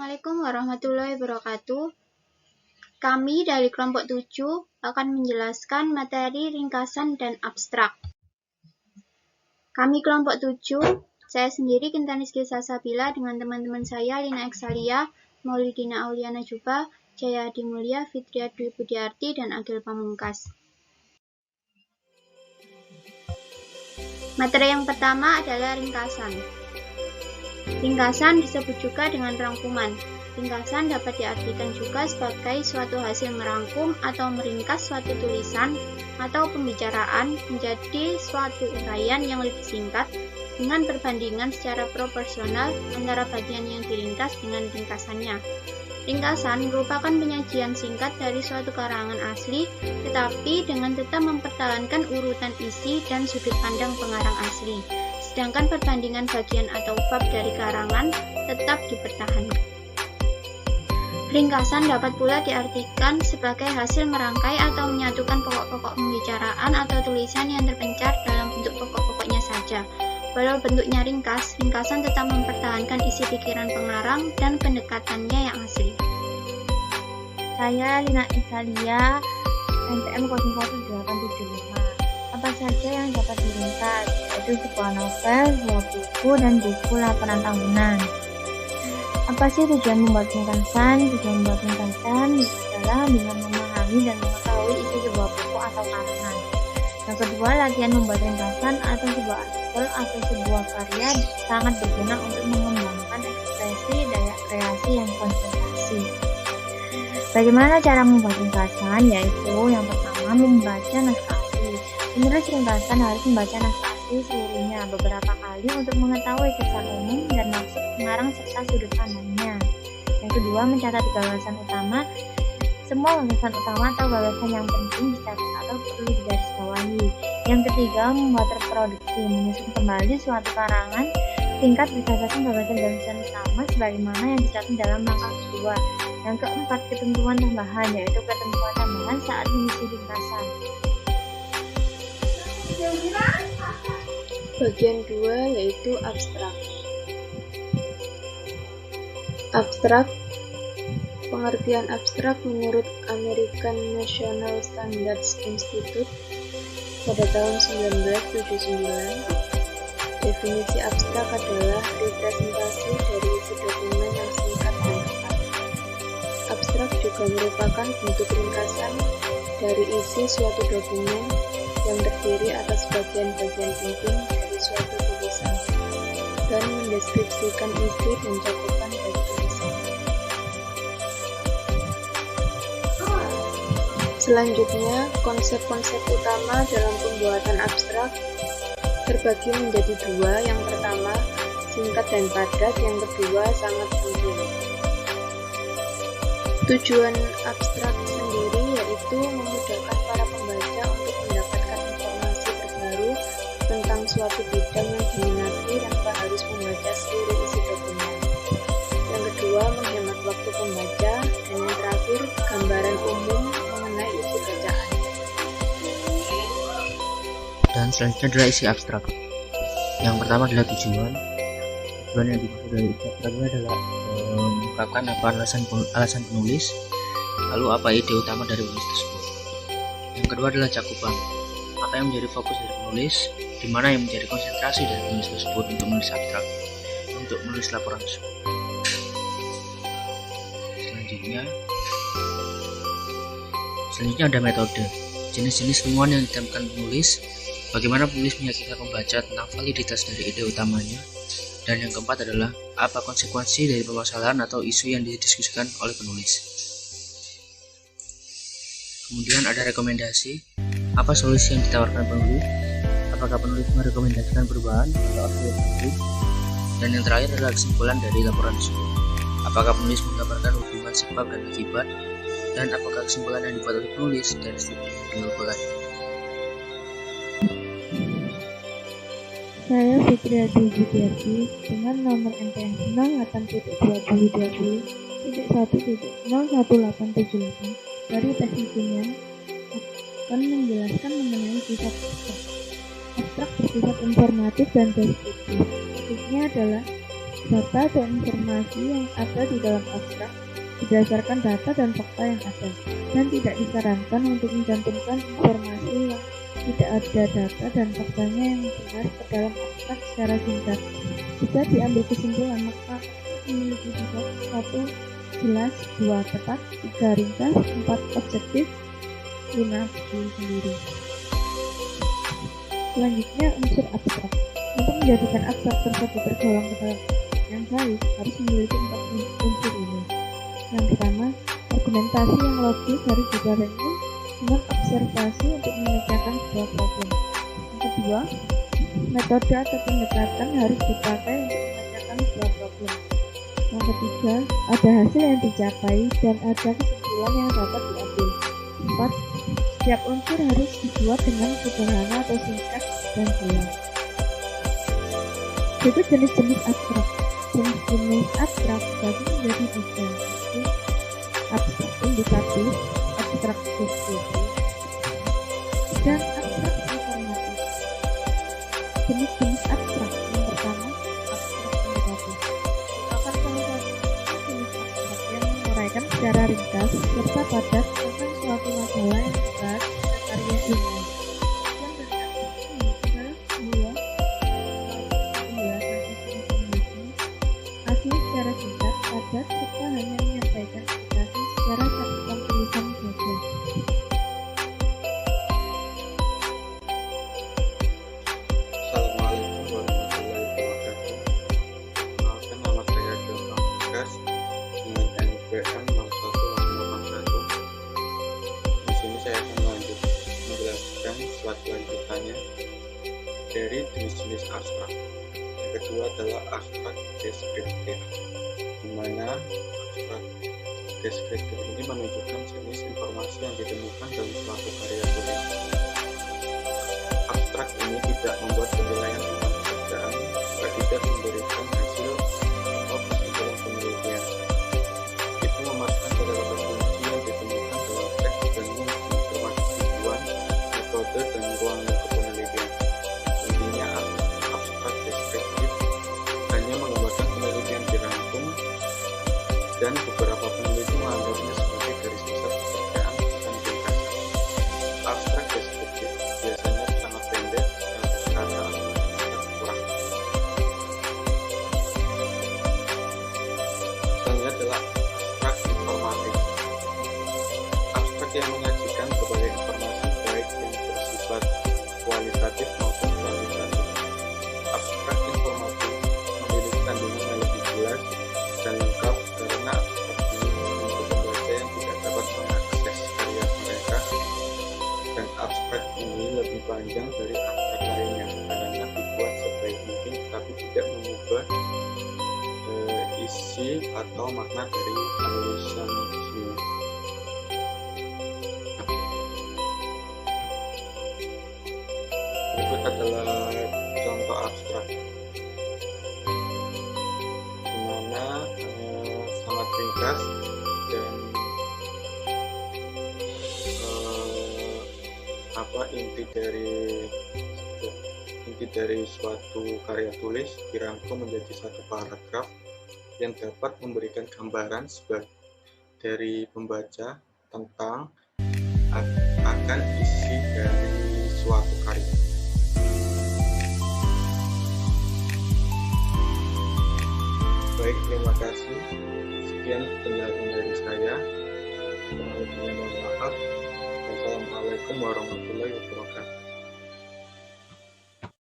Assalamualaikum warahmatullahi wabarakatuh. Kami dari kelompok 7 akan menjelaskan materi ringkasan dan abstrak. Kami kelompok 7, saya sendiri Kintan Rizky Salsabila dengan teman-teman saya Lina Eksalia, Maulidina Auliana Juba, Jaya Adi Mulya, Fitria Dwi Budiarti, dan Agil Pamungkas. Materi yang pertama adalah ringkasan. Ringkasan disebut juga dengan rangkuman. Ringkasan dapat diartikan juga sebagai suatu hasil merangkum atau meringkas suatu tulisan atau pembicaraan menjadi suatu uraian yang lebih singkat dengan perbandingan secara proporsional antara bagian yang diringkas dengan ringkasannya. Ringkasan merupakan penyajian singkat dari suatu karangan asli, tetapi dengan tetap mempertahankan urutan isi dan sudut pandang pengarang asli. Sedangkan perbandingan bagian atau bab dari karangan tetap dipertahankan. Ringkasan dapat pula diartikan sebagai hasil merangkai atau menyatukan pokok-pokok pembicaraan atau tulisan yang terpencar dalam bentuk pokok-pokoknya saja. Walau bentuknya ringkas, ringkasan tetap mempertahankan isi pikiran pengarang dan pendekatannya yang asli. Saya Lina Eksalia, NPM 01875. Apa saja yang dapat diringkas, yaitu sebuah novel, sebuah buku, dan buku laporan tahunan. Apa sih tujuan membuat ringkasan? Tujuan membuat ringkasan adalah dengan memahami dan mengetahui isi sebuah buku atau karangan. Yang kedua, latihan membuat ringkasan atau sebuah artikel atau sebuah karya sangat berguna untuk mengembangkan ekspresi daya kreasi yang konsentrasi. Bagaimana cara membuat ringkasan? Yaitu yang pertama, membaca naskah asli. Penulis ringkasan harus membaca naskah asli seluruhnya beberapa kali untuk mengetahui kesan umum dan maksud pengarang serta sudut pandangnya. Yang kedua, mencatat gagasan utama. Semua gagasan utama atau gagasan yang penting dicatat atau perlu digarisbawahi. Yang ketiga, membuat reproduksi, menyusun kembali suatu karangan singkat berdasarkan gagasan-gagasan utama sebagaimana yang dicatat dalam langkah kedua. Yang keempat, ketentuan tambahan, yaitu ketentuan tambahan saat mengisi ringkasan. Bagian 2 yaitu abstrak. Abstrak. Pengertian abstrak menurut American National Standards Institute pada tahun 1979. Definisi abstrak adalah representasi dari isi dokumen yang singkat dan cepat. Abstrak juga merupakan bentuk ringkasan dari isi suatu dokumen yang terdiri atas bagian-bagian penting dari suatu tulisan dan mendeskripsikan isi dan cakupan dari tulisan. Selanjutnya, konsep-konsep utama dalam pembuatan abstrak terbagi menjadi dua. Yang pertama, singkat dan padat. Yang kedua, sangat penting. Tujuan abstrak sendiri yaitu memudahkan para pembaca untuk mendapatkan informasi terbaru tentang suatu bidang yang diminati tanpa harus membaca seluruh isi dokumen. Yang kedua, menghemat waktu pembaca. Dan yang terakhir, gambaran umum mengenai isi bacaan. Dan selanjutnya adalah isi abstrak. Yang pertama adalah tujuan. Tujuan yang dimaksud dari isi abstraknya adalah mengungkapkan apa alasan penulis, lalu apa ide utama dari penulis tersebut. Yang kedua adalah cakupan. Apa yang menjadi fokus dari penulis, di mana yang menjadi konsentrasi dari penulis tersebut untuk menulis abstrak, untuk menulis laporan tersebut. Selanjutnya ada metode. Jenis-jenis temuan yang ditemukan penulis, bagaimana penulis meyakinkan pembaca tentang validitas dari ide utamanya, dan yang keempat adalah apa konsekuensi dari permasalahan atau isu yang didiskusikan oleh penulis. Kemudian ada rekomendasi, apa solusi yang ditawarkan penulis, apakah penulis merekomendasikan perubahan atau optimalisasi, dan yang terakhir adalah kesimpulan dari laporan tersebut. Apakah penulis menggambarkan hubungan sebab dan akibat, dan apakah kesimpulan yang dibuat oleh penulis dan studi yang dilakukan. Saya Fitria Dwi Budiarti dengan nomor NPM 08.2020.1.01878 dari Teknik Kimia akan menjelaskan mengenai sifat abstrak. Abstrak bersifat informatif dan deskriptif. Maksudnya adalah Data dan informasi yang ada di dalam abstrak berdasarkan data dan fakta yang ada, dan tidak disarankan untuk mencantumkan informasi yang tidak ada data dan faktanya yang benar ke dalam abstrak secara singkat. Jika diambil kesimpulan, maka memiliki sifat 1 jelas, 2 tepat, 3 ringkas, 4 objektif, 5 berdiri sendiri. Selanjutnya, unsur abstrak. Untuk menjadikan abstrak tersebut tergolong ke dalam yang baik, harus memiliki 4 unsur ini. Yang pertama, argumentasi yang logis harus dibarengi dengan observasi untuk menyelesaikan sebuah problem. Yang kedua, metode atau pendekatan harus dipakai untuk menyelesaikan sebuah problem. Yang ketiga, ada hasil yang dicapai dan ada kesimpulan yang dapat diambil. 4. Setiap unsur harus dibuat dengan sederhana atau singkat dan jelas. Berikut jenis-jenis abstrak. Jenis-jenis abstrak dibagi menjadi 3, yaitu abstrak indikatif, abstrak deskriptif, dan abstrak informatif. Jenis-jenis abstrak yang pertama, abstrak indikatif. Merupakan salah satu jenis abstrak yang menguraikan secara ringkas serta padat tentang suatu masalah yang dibahas pada karya ilmiah. Yang kedua, adalah sebuah penjelasan informasi asli secara singkat, padat, serta hanya menyampaikan aplikasi secara catatan tulisan saja. Assalamualaikum warahmatullahi wabarakatuh. Perkenalkan, nama saya Jombang Bagas dengan NPM 01881. Di sini saya akan menjelaskan slide lanjutannya dari jenis-jenis abstrak. Yang kedua adalah abstrak deskriptif, di mana abstrak deskriptif ini menunjukkan jenis informasi yang ditemukan dalam suatu karya tulis. Abstrak ini tidak membuat penilaian tentang pekerjaan, juga tidak memberikan hasil atau kesimpulan penelitian. Itu memasukkan beberapa kunci yang ditemukan dalam teks dengan informasi tujuan, metode, dan ruang lingkup penelitian. Intinya, abstrak deskriptif hanya menggambarkan penelitian dirangkum, dan beberapa peneliti menganggapnya sebagai garis besar pekerjaan dan ringkasan. Abstrak deskriptif biasanya sangat pendek dan kurang. Selanjutnya adalah abstrak informatif. Abstrak yang menyajikan berbagai informasi baik yang bersifat kualitatif maupun kuantitatif. Abstrak informatif memiliki kandungan yang lebih jelas dan lengkap karena abstrak ini untuk pembaca yang tidak dapat mengakses karya mereka, dan abstrak ini lebih panjang dari abstrak lainnya karena dibuat sebaik mungkin tapi tidak mengubah isi atau makna dari penulisan sini. Berikut adalah contoh abstrak di mana sangat ringkas dan inti dari suatu karya tulis dirangkum menjadi satu paragraf yang dapat memberikan gambaran dari pembaca tentang akan isi dari suatu karya. Baik, terima kasih. Sekian penjelasan dari saya. Mohon maaf. Wassalamualaikum warahmatullahi wabarakatuh.